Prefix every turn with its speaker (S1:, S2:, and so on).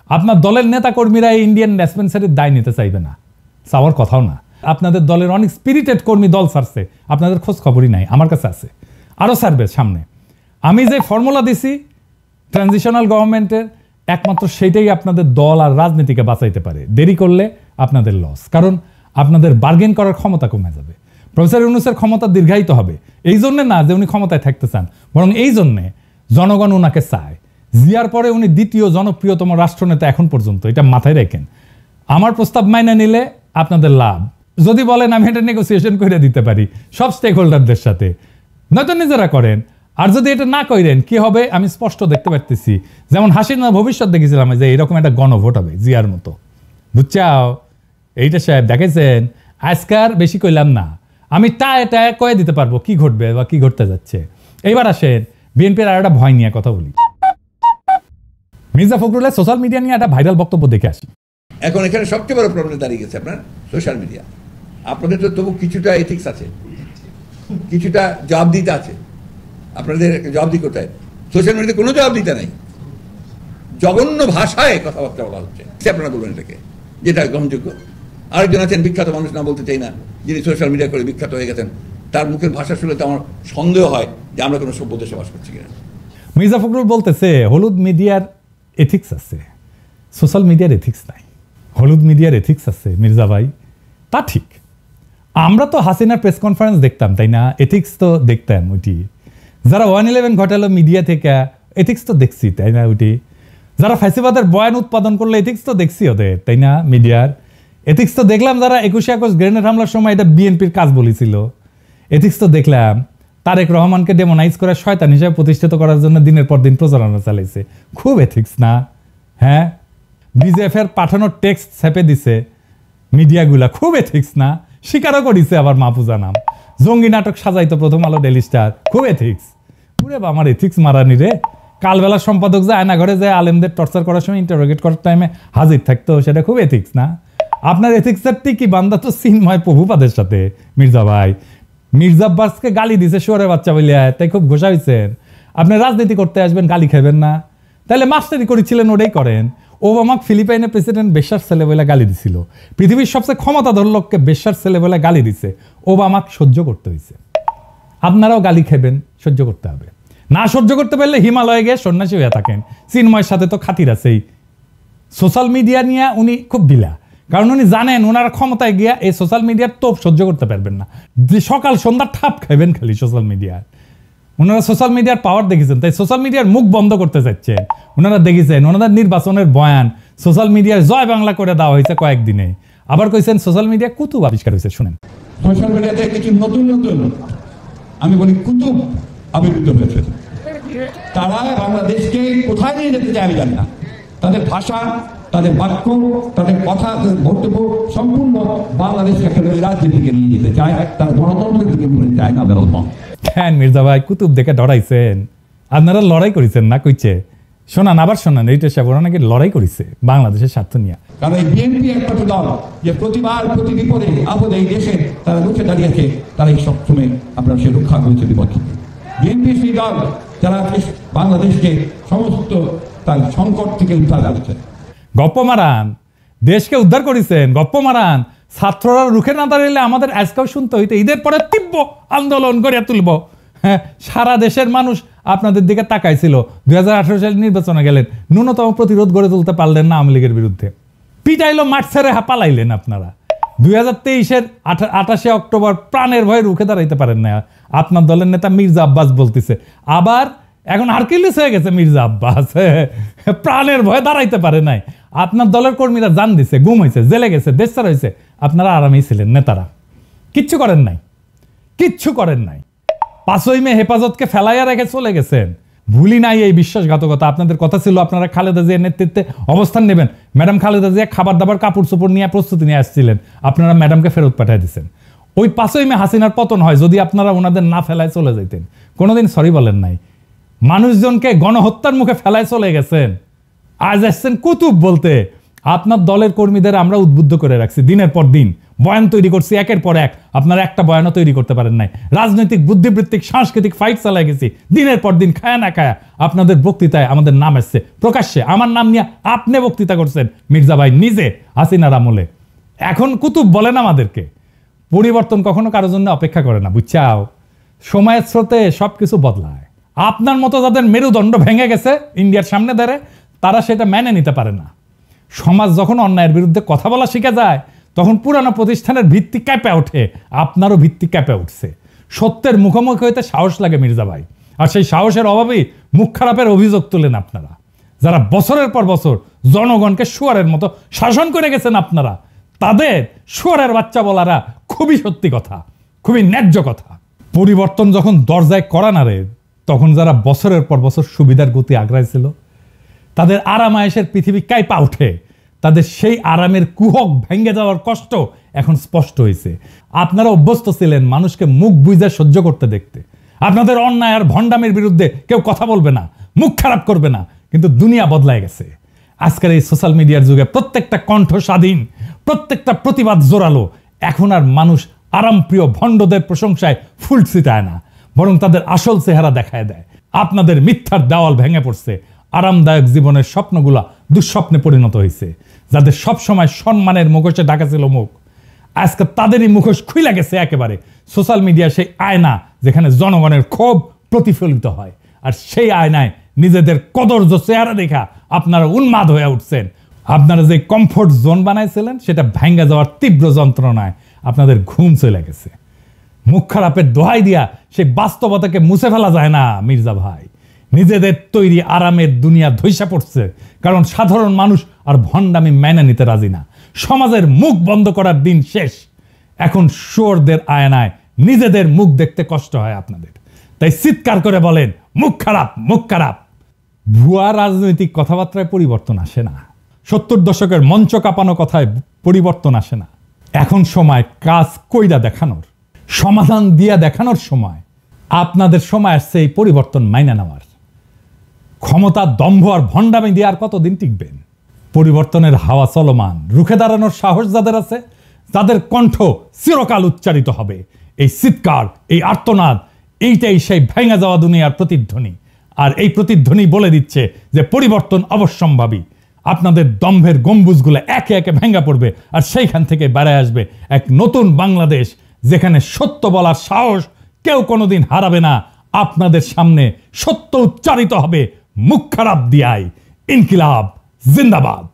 S1: আপনার দলের নেতা কর্মীরা এই ইন্ডিয়ান ডিসপেন্সারির দায় নিতে চাইবে না, চাওয়ার কথাও না। আপনাদের দলের অনেক স্পিরিটেড কর্মী দল ছাড়ছে, আপনাদের খোঁজ খবরই নাই, আমার কাছে আছে, আরও ছাড়বে সামনে। আমি যে ফর্মুলা দিছি ট্রানজিশনাল গভর্নমেন্টের, একমাত্র সেইটাই আপনাদের দল আর রাজনীতিকে বাঁচাইতে পারে। দেরি করলে আপনাদের লস, কারণ আপনাদের বার্গেন করার ক্ষমতা কমে যাবে। প্রফেসর ইউনূসের ক্ষমতা দীর্ঘায়িত হবে, এই জন্যে না যে উনি ক্ষমতায় থাকতে চান, বরং এই জন্যে জনগণ ওনাকে চায়। জিয়ার পরে উনি দ্বিতীয় জনপ্রিয়তম রাষ্ট্রনেতা এখন পর্যন্ত, এটা মাথায় রাখেন। আমার প্রস্তাব মাইনে নিলে আপনাদের লাভ, যদি বলেন আমি এটা নেগোসিয়েশন করে দিতে পারি সব স্টেক হোল্ডারদের সাথে, নয়তো নিজেরা করেন। আর যদি এটা না করেন কি হবে আমি স্পষ্ট দেখতে পারতেছি। যেমন হাসিনা ভবিষ্যৎ দেখেছিলাম যে এরকম একটা গণভোট হবে জিয়ার মতো, বুঝছাও? এইটা সাহেব দেখেছেন, আজকার বেশি কইলাম না, আমি এটা কয়ে দিতে পারবো কি ঘটবে বা কি ঘটতে যাচ্ছে। এইবার আসেন বিএনপির আর একটা ভয় নিয়ে কথা বলি। মির্জা ফখরুলের সোশ্যাল মিডিয়া নিয়ে একটা ভাইরাল বক্তব্য দেখে আসি।
S2: এখন এখানে সবচেয়ে বড় প্রবলেম দাঁড়িয়ে গেছে আপনার সোশ্যাল মিডিয়া। আপনাদের তো তবু কিছুটা এথিক্স আছে, কিছুটা জবাবদিহিতা আছে, আপনাদের জবাবদিহি করতে হয়। সোশ্যাল মিডিয়াতে কোনো জবাবদিহিতা নাই, জঘন্য ভাষায় কথাবার্তা বলা হচ্ছে, আপনারা বলবেন এটাকে, যেটা গ্রহণযোগ্য। আরেকজন আছেন বিখ্যাত মানুষ, না বলতে চাই না, যিনি সোশ্যাল মিডিয়া করে বিখ্যাত হয়ে গেছেন, তার মুখের ভাষা শুনলে তো আমার সন্দেহ হয় যে আমরা কোনো সভ্য দেশে বাস করছি কিনা।
S1: মির্জা ফখরুল বলতেছে হলুদ মিডিয়ার এথিক্স আছে, সোশ্যাল মিডিয়ার এথিক্স নাই। হলুদ মিডিয়ার এথিক্স আছে মির্জা ভাই, তা ঠিক। আমরা তো হাসিনার প্রেস কনফারেন্স দেখতাম, তাই না? এথিক্স তো দেখতাম ওইটি। যারা 111 ঘটালো মিডিয়া থেকে, এথিক্স তো দেখছি, তাই না? ওইটি যারা ফ্যাসিবাদের বয়ান উৎপাদন করলো, এথিক্স তো দেখছি ওদের, তাই না? মিডিয়ার এথিক্স তো দেখলাম। যারা 21 আগস্ট গ্রেনেড হামলার সময় এটা বিএনপির কাজ বলেছিল, এথিক্স তো দেখলাম। তারেক রহমানকে ডেমোনাইজ করে শয়তান হিসেবে প্রতিষ্ঠিত করার জন্য দিনের পর দিন প্রচারণা চালাইছে, খুব এথিক্স না? হ্যাঁ, বিজেএফ এর পাঠানোর টেক্সট ছেপে দিছে মিডিয়াগুলা, খুব এথিক্স না? স্বীকারও করিছে আবার মাহফুজা নাম, জঙ্গি নাটক সাজাইতো প্রথম আলো, ডেইলি স্টার, খুব এথিক্স। পুরে আমার এথিক্স মারানি রে। কালবেলা সম্পাদক যে আয়না ঘরে যায় আলেমদের টর্চার করার সময় ইন্টারোগেট করার টাইমে হাজির থাকতো, সেটা খুব এথিক্স না? আপনার এথিক্সের টিকি বান্দা তো চিন্ময় প্রভুপাদের সাথে। মির্জা ভাই মির্জা আব্বাসকে গালি দিছে শুয়োরের বাচ্চা বলিয়া, তাই খুব ঘোষা হয়েছেন। আপনি রাজনীতি করতে আসবেন, গালি খাবেন না? তাহলে মাস্টারি করেছিলেন, ওটাই করেন। ওবামাক ফিলিপাইনের প্রেসিডেন্ট বেশ্যার ছেলে বলে গালি দিছিল, পৃথিবীর সবচেয়ে ক্ষমতাধর লোককে বেশ্যার ছেলে বলে গালি দিছে, ওবামাক সহ্য করতে হয়েছে। আপনারাও গালি খাবেন, সহ্য করতে হবে। না সহ্য করতে পারলে হিমালয়ে গিয়ে সন্ন্যাসী হয়ে থাকেন। চিন্ময়ের সাথে তো খাতির আছেই। সোশ্যাল মিডিয়া নিয়ে উনি খুব বিলা, কারণ উনি জানেন ওনার ক্ষমতায় গিয়া এই সোশ্যাল মিডিয়ার তোপ সহ্য করতে পারবেন না। সকাল সন্ধ্যা ঠাপ খাইবেন খালি সোশ্যাল মিডিয়ার। ওনারা সোশ্যাল মিডিয়ার পাওয়ার দেখেছেন, তাই সোশ্যাল মিডিয়ার মুখ বন্ধ করতে চাচ্ছেন। ওনারা দেখেছেন ওনাদের নির্বাচনের বয়ান সোশ্যাল মিডিয়ায় জয় বাংলা করে দেওয়া হয়েছে কয়েকদিনে। আবার কইছেন সোশ্যাল মিডিয়া কুতুব আবিষ্কার হয়েছে। শুনেন,
S3: সোশ্যাল মিডিয়াতে কিছু নতুন নতুন, আমি বলি কুতুব আবির্ভূত হয়েছে। তারা বাংলাদেশকে কোথায় নিয়ে যেতে চায় আমি জানি না। তাদের ভাষা, তাদের বাক্য, তাদের কথা, বক্তব্য সম্পূর্ণ বাংলাদেশকে একটা রাজনীতিকে নিয়ে যেতে চায়, তার গণতন্ত্রের দিকে নিয়ে চায় না।
S1: হ্যাঁ মির্জা ভাই, কুতুব দেখে ডরাইছেন? আপনারা লড়াই করেছেন না? কইছে শোনান, আবার শোনান। এইটা সে ওরা নাকি লড়াই করেছে বাংলাদেশের স্বার্থ নিয়ে।
S3: কারণ এই বিএনপি একটা দল যে প্রতিবার প্রতি বিপদে আপদে এই দেশে তারা রুখে দাঁড়িয়েছে, তারা এই সবসময় আপনার সে রক্ষা করেছে বিপক্ষে। বিএনপি সেই দল যারা বাংলাদেশকে সমস্ত তার সংকট থেকে উদ্ধার করেছে।
S1: গপ্প মারান, দেশকে উদ্ধার করেছেন, গপ্প মারান। ছাত্ররা রুখে না দাঁড়ালে আমাদের আজকেও শুনতে হইতো ঈদের পরে তীব্র আন্দোলন করে তুলব। হ্যাঁ, সারা দেশের মানুষ আপনাদের দিকে তাকাইছিল। 2018 সালে নির্বাচনে গেলেন, ন্যূনতম প্রতিরোধ গড়ে তুলতে পারলেন না আওয়ামী লীগের বিরুদ্ধে। পিটাইলো, মাঠ ছেড়ে পালাইলেন আপনারা। 2023-এর 28 অক্টোবর প্রাণের ভয়ে রুখে দাঁড়াইতে পারেন না। আপনার দলের নেতা মির্জা আব্বাস বলতেছে, আবার এখন হারকিউলিস হয়ে গেছে মির্জা আব্বাস, প্রাণের ভয়ে দাঁড়াইতে পারে নাই। আপনার দলের কর্মীরা জান দিছে, গুম হয়েছে, জেলে গেছে, দেশ ছাড়া হয়েছে, আপনারা আরামেই ছিলেন। নেতারা কিচ্ছু করেন নাই, কিচ্ছু করেন নাই। 5ই মে হেফাজতকে ফেলাইয়া রেখে চলে গেছেন। ভুলি নাই এই বিশ্বাসঘাতকতা। আপনাদের কথা ছিল আপনারা খালেদা জিয়ার নেতৃত্বে অবস্থান নেবেন। ম্যাডাম খালেদা জিয়া খাবার দাবার কাপড় চোপড় নিয়ে প্রস্তুতি নিয়ে আসছিলেন, আপনারা ম্যাডামকে ফেরত পাঠিয়ে দিচ্ছেন। ওই 5ই মে হাসিনার পতন হয়, যদি আপনারা ওনাদের না ফেলায় চলে যেতেন। কোনোদিন সরি বলেন নাই। মানুষজনকে গণহত্যার মুখে ফেলায় চলে গেছেন, আজ আসছেন কুতুব বলতে। আপনার দলের কর্মীদের আমরা উদ্বুদ্ধ করে রাখছি দিনের পর দিন, বয়ান তৈরি করছি একের পর এক, আপনারা একটা বয়ানও তৈরি করতে পারেন নাই। রাজনৈতিক বুদ্ধিবৃত্তিক সাংস্কৃতিক ফাইট চালাই গেছি দিনের পর দিন, খায়া না খায়া। আপনাদের বক্তৃতায় আমাদের নাম এসছে প্রকাশ্যে, আমার নাম নিয়ে আপনি বক্তৃতা করছেন মির্জা ভাই নিজে হাসিনার আমলে। এখন কুতুব বলেন আমাদেরকে। পরিবর্তন কখনো কারোর জন্য অপেক্ষা করে না, বুঝছাও? সময়ের স্রোতে সবকিছু বদলায়। আপনার মতো যাদের মেরুদণ্ড ভেঙে গেছে ইন্ডিয়ার সামনে দাঁড়ে, তারা সেটা মেনে নিতে পারে না। সমাজ যখন অন্যায়ের বিরুদ্ধে কথা বলা শিখে যায়, তখন পুরানো প্রতিষ্ঠানের ভিত্তি ক্যাপে ওঠে। আপনারও ভিত্তি ক্যাপে উঠছে। সত্যের মুখোমুখি হইতে সাহস লাগে মির্জা ভাই, আর সেই সাহসের অভাবেই মুখ খারাপের অভিযোগ তুলেন আপনারা, যারা বছরের পর বছর জনগণকে শুয়ারের মতো শাসন করে গেছেন। আপনারা তাদের শুয়ারের বাচ্চা বলারা খুবই সত্যি কথা, খুবই ন্যায্য কথা। পরিবর্তন যখন দরজায় করা নাড়ে, তখন যারা বছরের পর বছর সুবিধার গতি আগ্রাইছিল, তাদের আরামায়েশের পৃথিবী কাঁপা ওঠে। তাদের সেই আরামের কুহক ভেঙে যাওয়ার কষ্ট এখন স্পষ্ট হয়েছে। আপনারা অভ্যস্ত ছিলেন মানুষকে মুখ বুঝে সহ্য করতে দেখতে। আপনাদের অন্যায় আর ভণ্ডামের বিরুদ্ধে কেউ কথা বলবে না, মুখ খারাপ করবে না। কিন্তু দুনিয়া বদলায় গেছে। আজকের এই সোশ্যাল মিডিয়ার যুগে প্রত্যেকটা কণ্ঠ স্বাধীন, প্রত্যেকটা প্রতিবাদ জোরালো। এখন আর মানুষ আরামপ্রিয় ভণ্ডদের প্রশংসায় ফুল ছিটায় না, বরং তাদের আসল চেহারা দেখায় দেয়। আপনাদের মিথ্যার দেওয়াল ভেঙে পড়ছে। আরামদায়ক জীবনের স্বপ্নগুলা দুঃস্বপ্নে পরিণত হয়েছে। যাদের সবসময় সম্মানের মুখোশে ঢাকা ছিল মুখ, আজকে তাদেরই মুখোশ খুইলা গেছে একেবারে। সোশ্যাল মিডিয়া সেই আয়না যেখানে জনগণের ক্ষোভ প্রতিফলিত হয়, আর সেই আয়নায় নিজেদের কদর্য চেহারা দেখা আপনারা উন্মাদ হয়ে উঠছেন। আপনারা যে কমফোর্ট জোন বানাইছিলেন, সেটা ভেঙে যাওয়ার তীব্র যন্ত্রণায় আপনাদের ঘুম চলে গেছে। মুখ খারাপের দোহাই দিয়া সেই বাস্তবতাকে মুছে ফেলা যায় না মির্জা ভাই। নিজেদের তৈরি আরামের দুনিয়া ধইসা পড়ছে, কারণ সাধারণ মানুষ আর ভণ্ডামি মেনে নিতে রাজি না। সমাজের মুখ বন্ধ করার দিন শেষ। এখন শুয়োরদের আয়নায় নিজেদের মুখ দেখতে কষ্ট হয় আপনাদের, তাই চিৎকার করে বলেন মুখ খারাপ, মুখ খারাপ। ভুয়া রাজনৈতিক কথাবার্তায় পরিবর্তন আসে না। 70 দশকের মঞ্চ কাঁপানো কথায় পরিবর্তন আসে না। এখন সময় কাজ কইরা দেখানোর, সমাধান দিয়া দেখানোর সময়। আপনাদের সময় আসছে এই পরিবর্তন মাইনা নেওয়ার। ক্ষমতা, দম্ভ আর ভণ্ডামি দিয়ে আর কতদিন টিকবেন? পরিবর্তনের হাওয়া চলমান। রুখে দাঁড়ানোর সাহস যাদের আছে, তাদের কণ্ঠ চিরকাল উচ্চারিত হবে। এই চিৎকার, এই আর্তনাদ, এইটাই সেই ভেঙে যাওয়া দুনিয়ার প্রতিধ্বনি। আর এই প্রতিধ্বনি বলে দিচ্ছে যে পরিবর্তন অবশ্যম্ভাবী। আপনাদের দম্ভের গম্বুজগুলো একে একে ভেঙে পড়বে, আর সেইখান থেকে বেড়ে আসবে এক নতুন বাংলাদেশ, যেখানে সত্য বলার সাহস কেউ কোনোদিন হারাবে না। আপনাদের সামনে সত্য উচ্চারিত হবে মুখ খারাপ দিয়াই। ইনকিলাব জিন্দাবাদ।